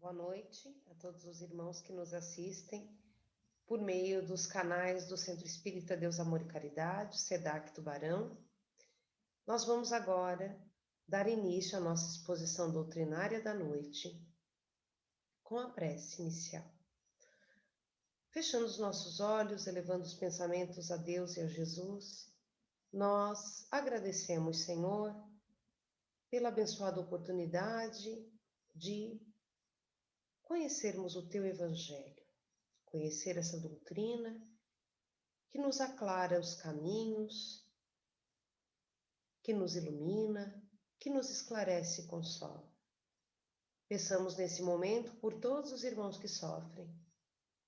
Boa noite a todos os irmãos que nos assistem por meio dos canais do Centro Espírita Deus, Amor e Caridade, SEDAC Tubarão. Nós vamos agora dar início à nossa exposição doutrinária da noite com a prece inicial. Fechando os nossos olhos, elevando os pensamentos a Deus e a Jesus, nós agradecemos, Senhor, pela abençoada oportunidade de conhecermos o Teu Evangelho, conhecer essa doutrina que nos aclara os caminhos, que nos ilumina, que nos esclarece e consola. Peçamos nesse momento por todos os irmãos que sofrem,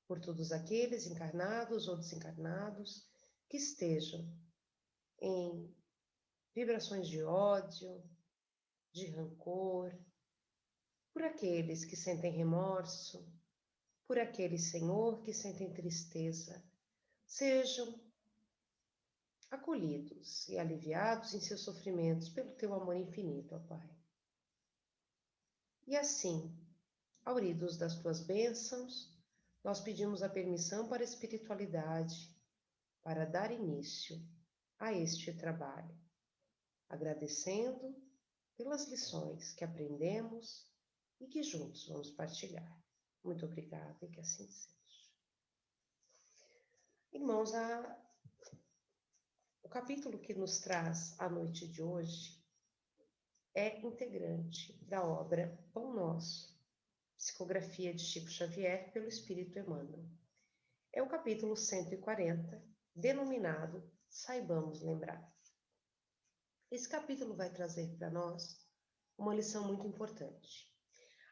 por todos aqueles encarnados ou desencarnados que estejam em vibrações de ódio, de rancor, por aqueles que sentem remorso, por aqueles, Senhor, que sentem tristeza, sejam acolhidos e aliviados em seus sofrimentos pelo Teu amor infinito, ó Pai. E assim, auridos das Tuas bênçãos, nós pedimos a permissão para a espiritualidade, para dar início a este trabalho, agradecendo pelas lições que aprendemos e que juntos vamos partilhar. Muito obrigada e que assim seja. Irmãos, o capítulo que nos traz a noite de hoje é integrante da obra Pão Nosso, psicografia de Chico Xavier pelo Espírito Emmanuel. É o capítulo 140, denominado Saibamos Lembrar. Esse capítulo vai trazer para nós uma lição muito importante,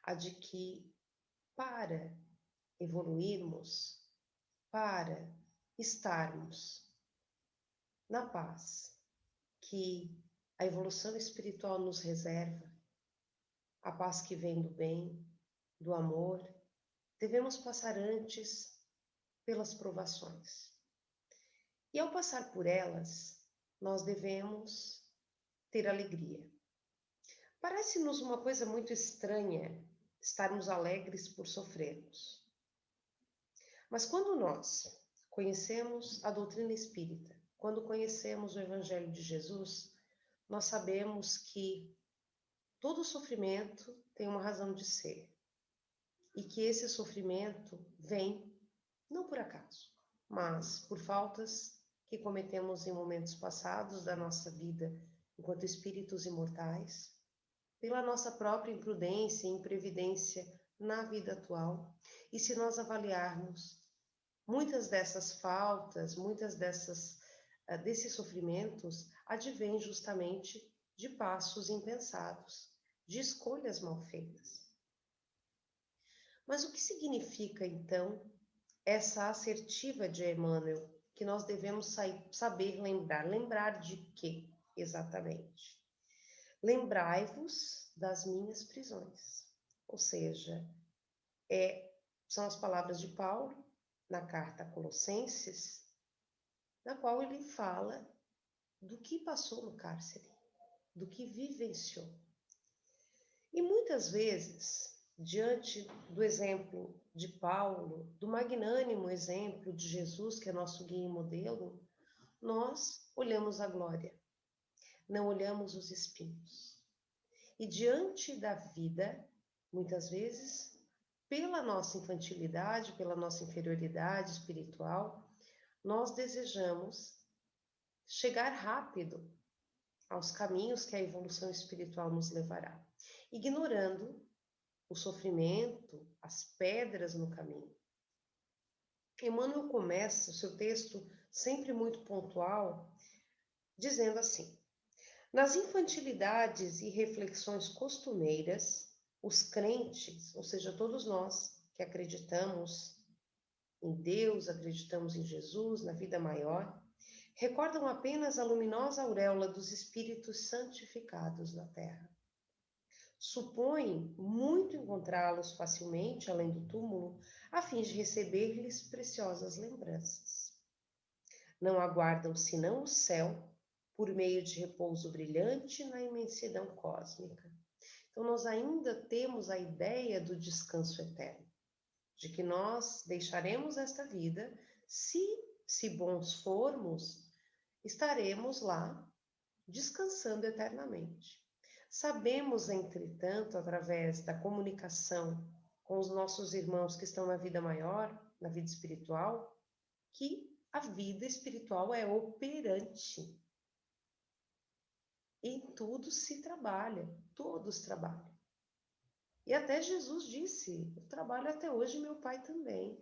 a de que para evoluirmos, para estarmos na paz que a evolução espiritual nos reserva, a paz que vem do bem, do amor, devemos passar antes pelas provações. E ao passar por elas, nós devemos ter alegria. Parece-nos uma coisa muito estranha estarmos alegres por sofrermos. Mas quando nós conhecemos a doutrina espírita, quando conhecemos o Evangelho de Jesus, nós sabemos que todo sofrimento tem uma razão de ser. E que esse sofrimento vem, não por acaso, mas por faltas que cometemos em momentos passados da nossa vida enquanto espíritos imortais, pela nossa própria imprudência e imprevidência na vida atual. E se nós avaliarmos, muitas dessas faltas, desses sofrimentos advêm justamente de passos impensados, de escolhas mal feitas. Mas o que significa, então, essa assertiva de Emmanuel, que nós devemos saber lembrar? Lembrar de quê, exatamente? Lembrai-vos das minhas prisões. Ou seja, são as palavras de Paulo na carta a Colossenses, na qual ele fala do que passou no cárcere, do que vivenciou. E muitas vezes, diante do exemplo de Paulo, do magnânimo exemplo de Jesus, que é nosso guia e modelo, nós olhamos a glória, não olhamos os espinhos. E diante da vida, muitas vezes, pela nossa infantilidade, pela nossa inferioridade espiritual, nós desejamos chegar rápido aos caminhos que a evolução espiritual nos levará, ignorando o sofrimento, as pedras no caminho. Emmanuel começa o seu texto, sempre muito pontual, dizendo assim: nas infantilidades e reflexões costumeiras, os crentes, ou seja, todos nós que acreditamos em Deus, acreditamos em Jesus, na vida maior, recordam apenas a luminosa auréola dos espíritos santificados na terra. Supõem muito encontrá-los facilmente além do túmulo, a fim de receber-lhes preciosas lembranças. Não aguardam senão o céu, por meio de repouso brilhante na imensidão cósmica. Então, nós ainda temos a ideia do descanso eterno, de que nós deixaremos esta vida, se bons formos, estaremos lá descansando eternamente. Sabemos, entretanto, através da comunicação com os nossos irmãos que estão na vida maior, na vida espiritual, que a vida espiritual é operante. Em tudo se trabalha, todos trabalham. E até Jesus disse: eu trabalho até hoje, meu Pai também.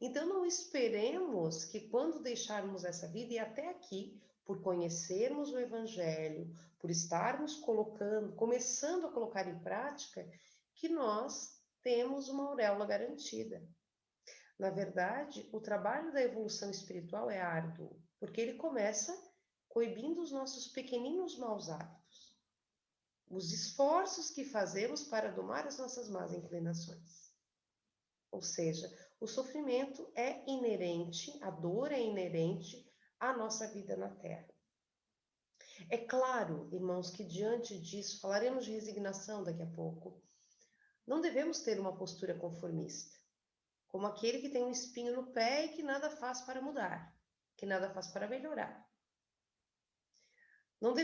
Então não esperemos que quando deixarmos essa vida, e até aqui, por conhecermos o Evangelho, por estarmos começando a colocar em prática, que nós temos uma auréola garantida. Na verdade, o trabalho da evolução espiritual é árduo, porque ele começa coibindo os nossos pequeninos maus hábitos, os esforços que fazemos para domar as nossas más inclinações. Ou seja, o sofrimento é inerente, a dor é inerente à nossa vida na Terra. É claro, irmãos, que diante disso, falaremos de resignação daqui a pouco, não devemos ter uma postura conformista, como aquele que tem um espinho no pé e que nada faz para mudar, que nada faz para melhorar. Não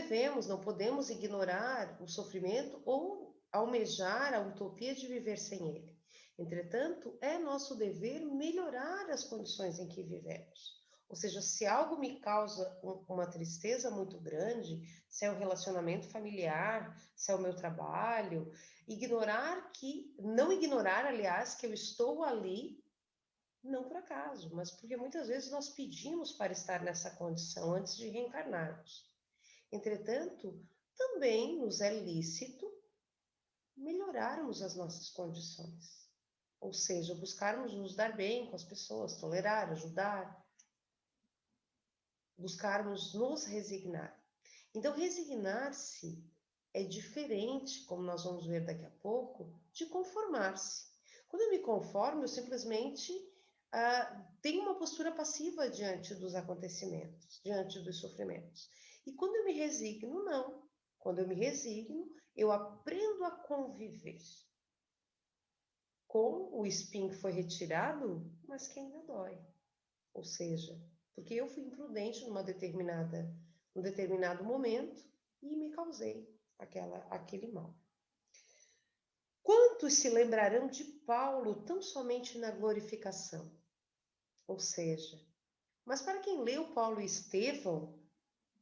podemos ignorar o sofrimento ou almejar a utopia de viver sem ele. Entretanto, é nosso dever melhorar as condições em que vivemos. Ou seja, se algo me causa uma tristeza muito grande, se é o relacionamento familiar, se é o meu trabalho, não ignorar, aliás, que eu estou ali, não por acaso, mas porque muitas vezes nós pedimos para estar nessa condição antes de reencarnarmos. Entretanto, também nos é lícito melhorarmos as nossas condições. Ou seja, buscarmos nos dar bem com as pessoas, tolerar, ajudar, buscarmos nos resignar. Então, resignar-se é diferente, como nós vamos ver daqui a pouco, de conformar-se. Quando eu me conformo, eu simplesmente tenho uma postura passiva diante dos acontecimentos, diante dos sofrimentos. E quando eu me resigno, não. Quando eu me resigno, eu aprendo a conviver com o espinho que foi retirado, mas que ainda dói. Ou seja, porque eu fui imprudente num determinado momento e me causei aquele mal. Quantos se lembrarão de Paulo tão somente na glorificação? Ou seja, mas para quem leu Paulo e Estevão,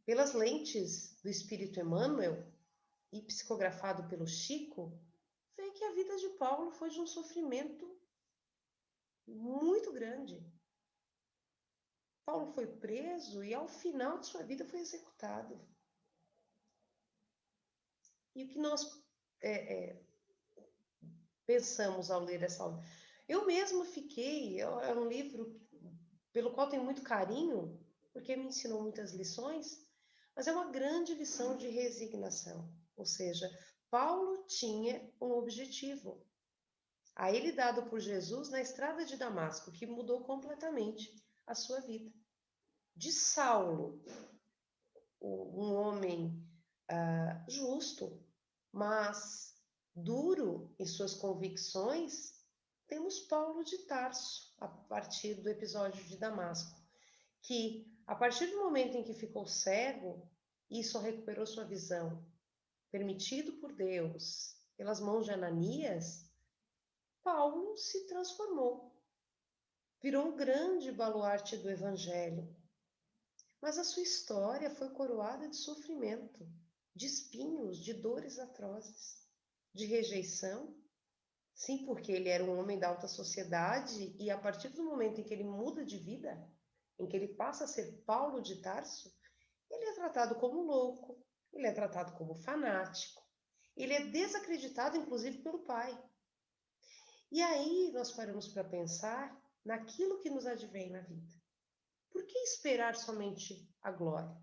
pelas lentes do Espírito Emmanuel e psicografado pelo Chico, vê que a vida de Paulo foi de um sofrimento muito grande. Paulo foi preso e ao final de sua vida foi executado. E o que nós pensamos ao ler essa obra? Eu mesma é um livro pelo qual tenho muito carinho, porque me ensinou muitas lições, mas é uma grande lição de resignação. Ou seja, Paulo tinha um objetivo, a ele dado por Jesus na estrada de Damasco, que mudou completamente a sua vida. De Saulo, um homem justo, mas duro em suas convicções, temos Paulo de Tarso, a partir do episódio de Damasco, que, a partir do momento em que ficou cego e só recuperou sua visão, permitido por Deus, pelas mãos de Ananias, Paulo se transformou, virou um grande baluarte do Evangelho. Mas a sua história foi coroada de sofrimento, de espinhos, de dores atrozes, de rejeição. Sim, porque ele era um homem da alta sociedade e a partir do momento em que ele muda de vida, em que ele passa a ser Paulo de Tarso, ele é tratado como louco, ele é tratado como fanático, ele é desacreditado inclusive pelo pai. E aí nós paramos para pensar naquilo que nos advém na vida. Por que esperar somente a glória?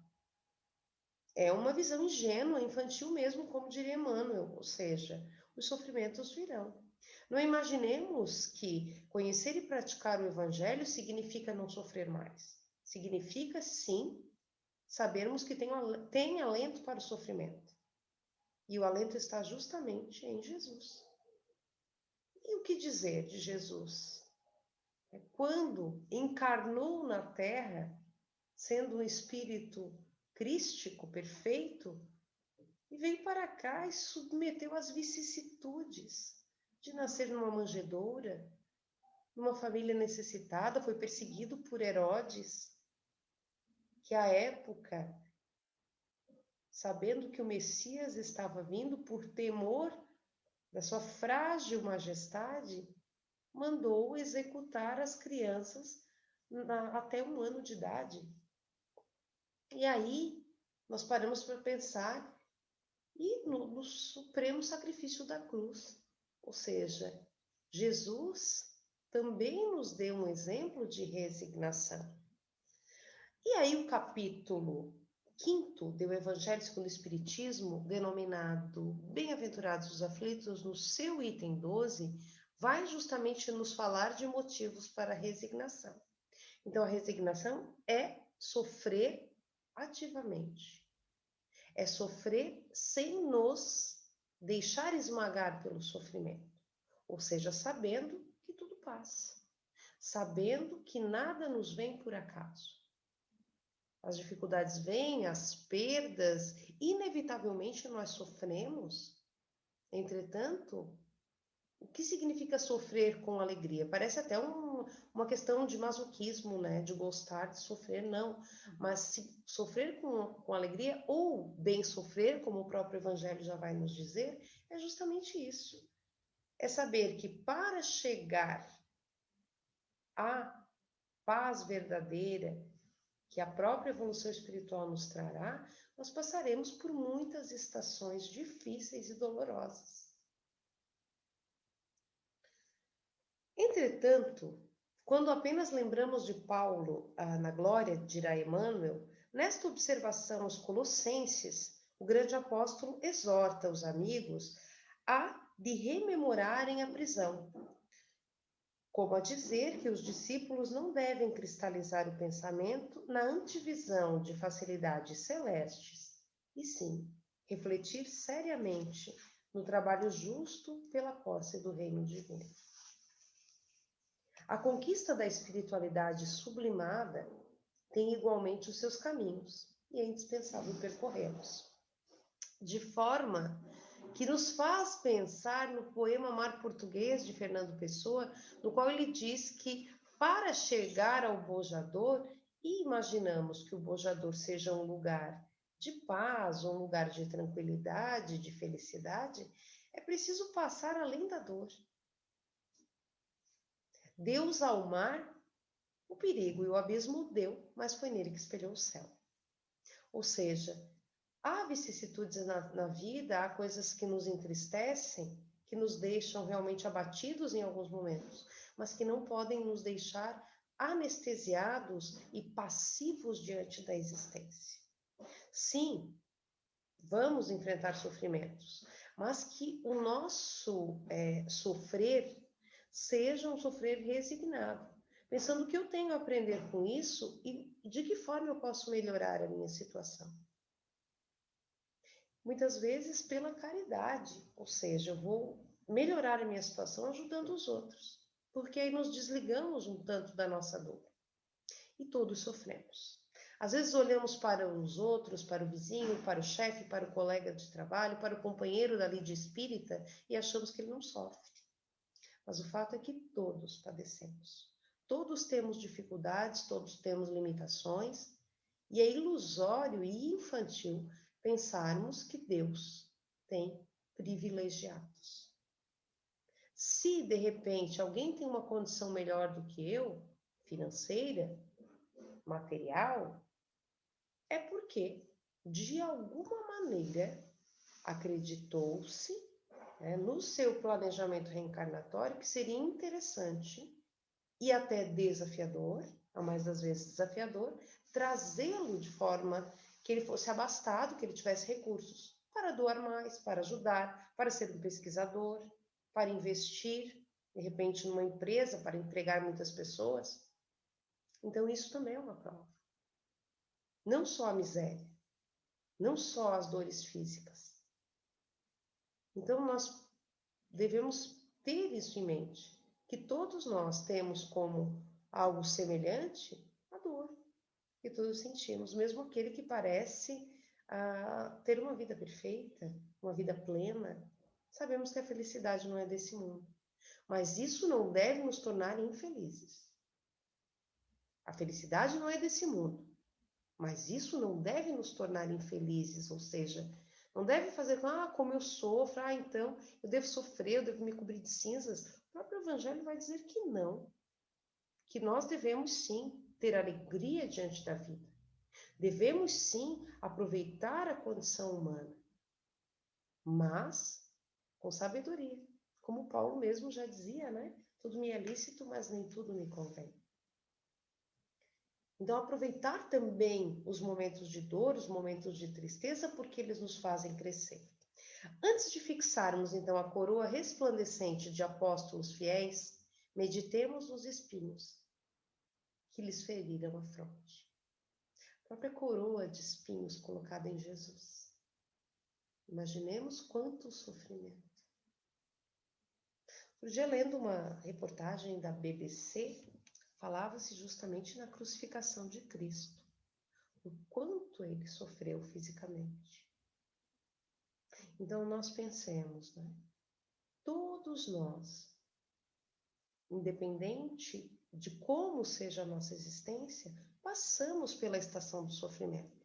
É uma visão ingênua, infantil mesmo, como diria Emmanuel, ou seja, os sofrimentos virão. Não imaginemos que conhecer e praticar o Evangelho significa não sofrer mais. Significa, sim, sabermos que tem alento para o sofrimento. E o alento está justamente em Jesus. E o que dizer de Jesus? Quando encarnou na terra, sendo um espírito crístico, perfeito, e veio para cá e submeteu às vicissitudes de nascer numa manjedoura, numa família necessitada, foi perseguido por Herodes, que à época, sabendo que o Messias estava vindo por temor da sua frágil majestade, mandou executar as crianças até 1 ano de idade. E aí nós paramos para pensar no supremo sacrifício da cruz. Ou seja, Jesus também nos deu um exemplo de resignação. E aí o capítulo 5º do Evangelho segundo o Espiritismo, denominado Bem-aventurados os aflitos, no seu item 12, vai justamente nos falar de motivos para a resignação. Então, a resignação é sofrer ativamente. É sofrer sem nos deixar esmagar pelo sofrimento. Ou seja, sabendo que tudo passa. Sabendo que nada nos vem por acaso. As dificuldades vêm, as perdas, inevitavelmente nós sofremos. Entretanto, o que significa sofrer com alegria? Parece até uma questão de masoquismo, né? De gostar de sofrer, não. Mas se sofrer com alegria, ou bem sofrer, como o próprio Evangelho já vai nos dizer, é justamente isso. É saber que para chegar à paz verdadeira, que a própria evolução espiritual nos trará, nós passaremos por muitas estações difíceis e dolorosas. Entretanto, quando apenas lembramos de Paulo na glória, dirá Emmanuel, nesta observação aos Colossenses, o grande apóstolo exorta os amigos de rememorarem a prisão, como a dizer que os discípulos não devem cristalizar o pensamento na antivisão de facilidades celestes, e sim refletir seriamente no trabalho justo pela posse do reino divino. A conquista da espiritualidade sublimada tem igualmente os seus caminhos e é indispensável percorrê-los. De forma que nos faz pensar no poema Mar Português de Fernando Pessoa, no qual ele diz que para chegar ao bojador, e imaginamos que o bojador seja um lugar de paz, um lugar de tranquilidade, de felicidade, é preciso passar além da dor. Deus ao mar, o perigo e o abismo deu, mas foi nele que espelhou o céu. Ou seja, há vicissitudes na vida, há coisas que nos entristecem, que nos deixam realmente abatidos em alguns momentos, mas que não podem nos deixar anestesiados e passivos diante da existência. Sim, vamos enfrentar sofrimentos, mas que o nosso sofrer seja um sofrer resignado, pensando que eu tenho a aprender com isso e de que forma eu posso melhorar a minha situação. Muitas vezes pela caridade, ou seja, eu vou melhorar a minha situação ajudando os outros, porque aí nos desligamos um tanto da nossa dor. E todos sofremos. Às vezes olhamos para os outros, para o vizinho, para o chefe, para o colega de trabalho, para o companheiro da lida espírita e achamos que ele não sofre. Mas o fato é que todos padecemos. Todos temos dificuldades, todos temos limitações, e é ilusório e infantil pensarmos que Deus tem privilegiados. Se, de repente, alguém tem uma condição melhor do que eu, financeira, material, é porque, de alguma maneira, acreditou-se, no seu planejamento reencarnatório, que seria interessante e até desafiador, a mais das vezes desafiador, trazê-lo de forma que ele fosse abastado, que ele tivesse recursos para doar mais, para ajudar, para ser um pesquisador, para investir, de repente, numa empresa, para empregar muitas pessoas. Então, isso também é uma prova. Não só a miséria, não só as dores físicas, Então, nós devemos ter isso em mente, que todos nós temos como algo semelhante a dor que todos sentimos, mesmo aquele que parece ter uma vida perfeita, uma vida plena. Sabemos que a felicidade não é desse mundo, mas isso não deve nos tornar infelizes. A felicidade não é desse mundo, mas isso não deve nos tornar infelizes, ou seja, não deve fazer como eu sofro, então eu devo sofrer, eu devo me cobrir de cinzas. O próprio Evangelho vai dizer que não, que nós devemos sim ter alegria diante da vida. Devemos sim aproveitar a condição humana, mas com sabedoria. Como Paulo mesmo já dizia, né? Tudo me é lícito, mas nem tudo me convém. Então, aproveitar também os momentos de dor, os momentos de tristeza, porque eles nos fazem crescer. Antes de fixarmos, então, a coroa resplandecente de apóstolos fiéis, meditemos nos espinhos que lhes feriram a fronte. A própria coroa de espinhos colocada em Jesus. Imaginemos quanto sofrimento. Outro dia, lendo uma reportagem da BBC, falava-se justamente na crucificação de Cristo. O quanto ele sofreu fisicamente. Então, nós pensemos, né? Todos nós, independente de como seja a nossa existência, passamos pela estação do sofrimento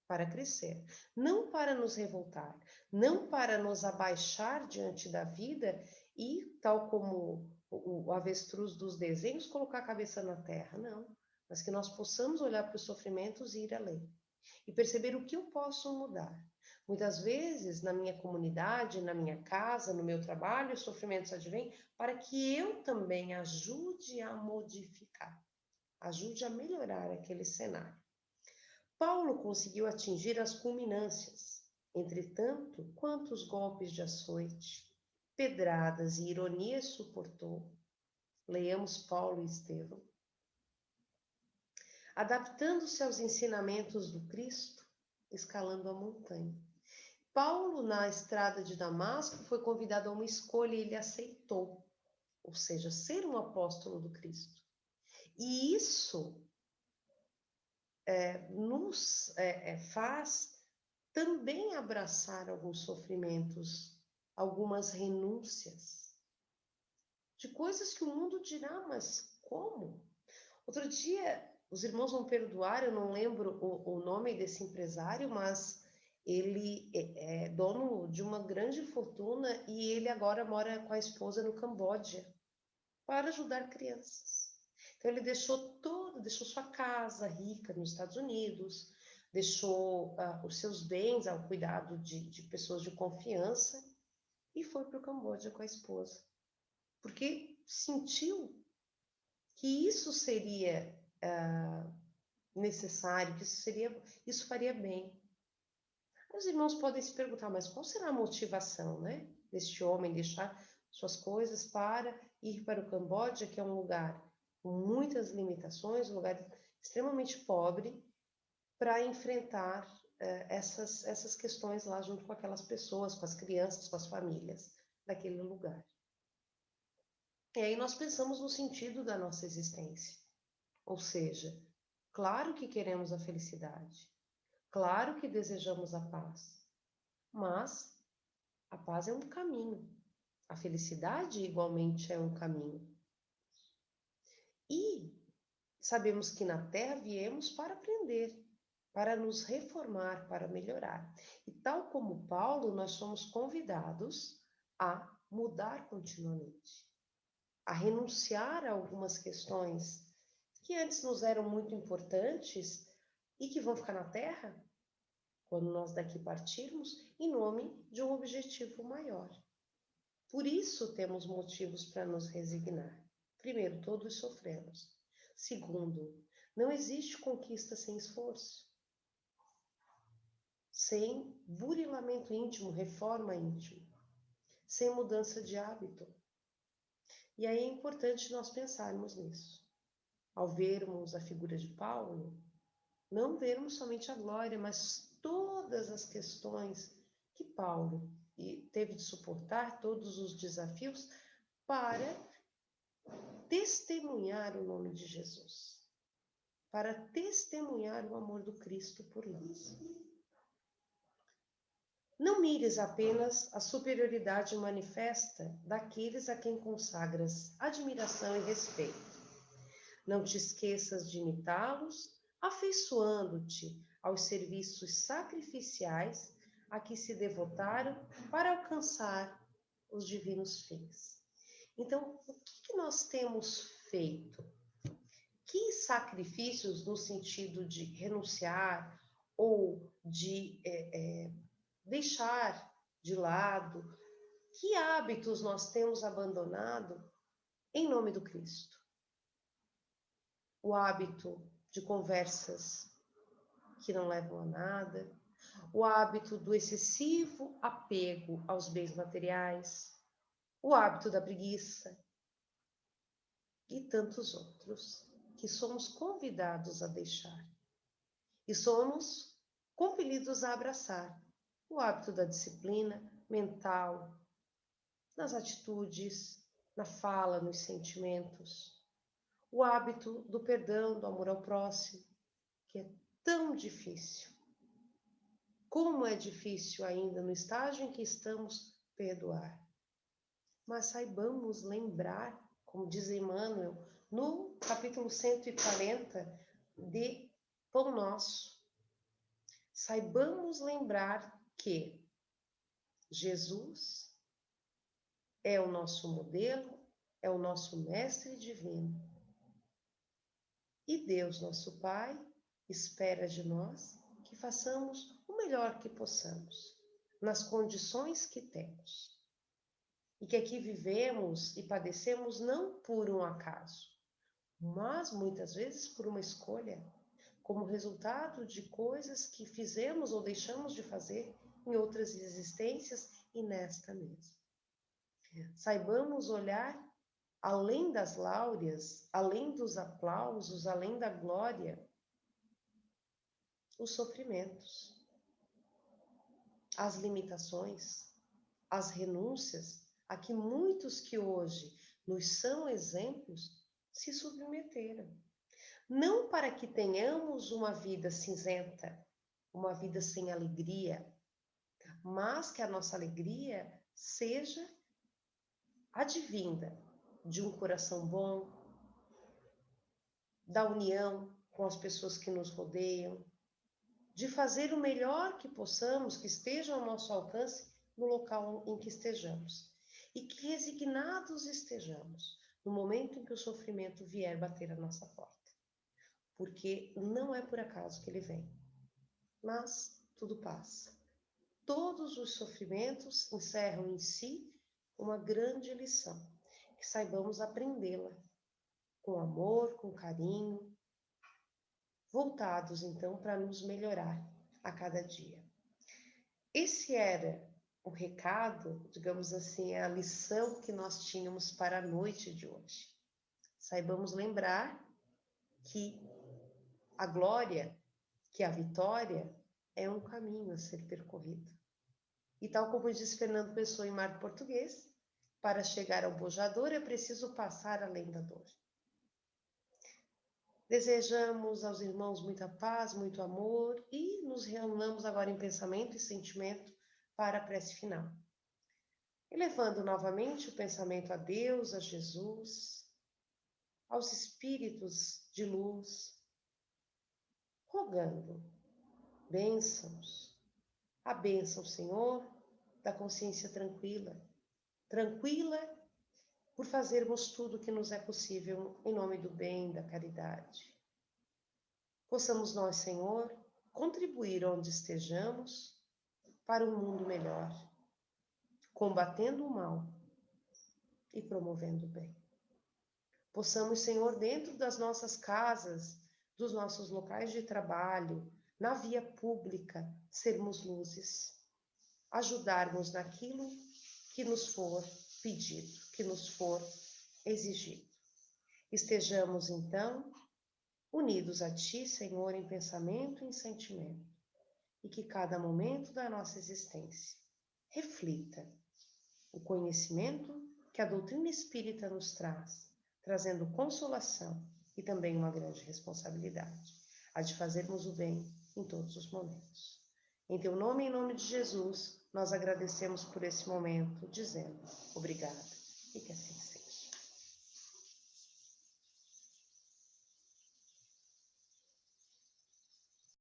para crescer, não para nos revoltar, não para nos abaixar diante da vida e, tal como o avestruz dos desenhos, colocar a cabeça na terra, não, mas que nós possamos olhar para os sofrimentos e ir além. E perceber o que eu posso mudar. Muitas vezes, na minha comunidade, na minha casa, no meu trabalho, os sofrimentos advêm para que eu também ajude a modificar, ajude a melhorar aquele cenário. Paulo conseguiu atingir as culminâncias. Entretanto, quantos golpes de açoite, pedradas e ironias suportou? Leiamos Paulo e Estevão. Adaptando-se aos ensinamentos do Cristo, escalando a montanha. Paulo, na estrada de Damasco, foi convidado a uma escolha e ele aceitou, ou seja, ser um apóstolo do Cristo. E isso nos faz também abraçar alguns sofrimentos, algumas renúncias, de coisas que o mundo dirá, mas como? Outro dia, os irmãos vão perdoar, eu não lembro o nome desse empresário, mas ele é dono de uma grande fortuna e ele agora mora com a esposa no Camboja para ajudar crianças. Então ele deixou sua casa rica nos Estados Unidos, deixou os seus bens ao cuidado de pessoas de confiança e foi para o Camboja com a esposa, porque sentiu que isso seria necessário, que isso faria bem. Os irmãos podem se perguntar, mas qual será a motivação, né, deste homem deixar suas coisas para ir para o Camboja, que é um lugar com muitas limitações, um lugar extremamente pobre, para enfrentar essas questões lá junto com aquelas pessoas, com as crianças, com as famílias daquele lugar. E aí nós pensamos no sentido da nossa existência. Ou seja, claro que queremos a felicidade, claro que desejamos a paz, mas a paz é um caminho, a felicidade igualmente é um caminho. E sabemos que na Terra viemos para aprender, para nos reformar, para melhorar. E tal como Paulo, nós somos convidados a mudar continuamente, a renunciar a algumas questões que antes nos eram muito importantes e que vão ficar na Terra quando nós daqui partirmos, em nome de um objetivo maior. Por isso temos motivos para nos resignar. Primeiro, todos sofremos. Segundo, não existe conquista sem esforço, sem burilamento íntimo, reforma íntima, sem mudança de hábito. E aí é importante nós pensarmos nisso. Ao vermos a figura de Paulo, não vermos somente a glória, mas todas as questões que Paulo e teve de suportar todos os desafios para testemunhar o nome de Jesus, para testemunhar o amor do Cristo por nós. Não mires apenas a superioridade manifesta daqueles a quem consagras admiração e respeito. Não te esqueças de imitá-los, afeiçoando-te aos serviços sacrificiais a que se devotaram para alcançar os divinos fins. Então, o que nós temos feito? Que sacrifícios no sentido de renunciar ou de deixar de lado? Que hábitos nós temos abandonado em nome do Cristo? O hábito de conversas que não levam a nada, o hábito do excessivo apego aos bens materiais, o hábito da preguiça e tantos outros que somos convidados a deixar. E somos compelidos a abraçar o hábito da disciplina mental, nas atitudes, na fala, nos sentimentos, o hábito do perdão, do amor ao próximo, que é tão difícil. Como é difícil ainda no estágio em que estamos perdoar. Mas saibamos lembrar, como diz Emmanuel, no capítulo 140 de Pão Nosso, saibamos lembrar que Jesus é o nosso modelo, é o nosso mestre divino. E Deus, nosso Pai, espera de nós que façamos o melhor que possamos, nas condições que temos. E que aqui vivemos e padecemos não por um acaso, mas muitas vezes por uma escolha, como resultado de coisas que fizemos ou deixamos de fazer em outras existências e nesta mesma. Saibamos olhar além das láureas, além dos aplausos, além da glória, os sofrimentos, as limitações, as renúncias a que muitos que hoje nos são exemplos se submeteram. Não para que tenhamos uma vida cinzenta, uma vida sem alegria, mas que a nossa alegria seja advinda de um coração bom, da união com as pessoas que nos rodeiam, de fazer o melhor que possamos, que esteja ao nosso alcance no local em que estejamos. E que resignados estejamos no momento em que o sofrimento vier bater a nossa porta. Porque não é por acaso que ele vem, mas tudo passa. Todos os sofrimentos encerram em si uma grande lição, que saibamos aprendê-la com amor, com carinho, voltados então para nos melhorar a cada dia. Esse era o recado, digamos assim, a lição que nós tínhamos para a noite de hoje. Saibamos lembrar que a glória, que a vitória é um caminho a ser percorrido. E tal como diz Fernando Pessoa em Mar Português, para chegar ao bojador é preciso passar além da dor. Desejamos aos irmãos muita paz, muito amor e nos reunamos agora em pensamento e sentimento para a prece final. Elevando novamente o pensamento a Deus, a Jesus, aos espíritos de luz, rogando bênçãos, a bênção, Senhor, da consciência tranquila, tranquila por fazermos tudo o que nos é possível em nome do bem, da caridade. Possamos nós, Senhor, contribuir onde estejamos para um mundo melhor, combatendo o mal e promovendo o bem. Possamos, Senhor, dentro das nossas casas, dos nossos locais de trabalho, na via pública, sermos luzes, ajudarmos naquilo que nos for pedido, que nos for exigido. Estejamos, então, unidos a Ti, Senhor, em pensamento e em sentimento, e que cada momento da nossa existência reflita o conhecimento que a doutrina espírita nos traz, trazendo consolação e também uma grande responsabilidade, a de fazermos o bem em todos os momentos. Em teu nome e em nome de Jesus, nós agradecemos por esse momento, dizendo obrigada e que assim seja.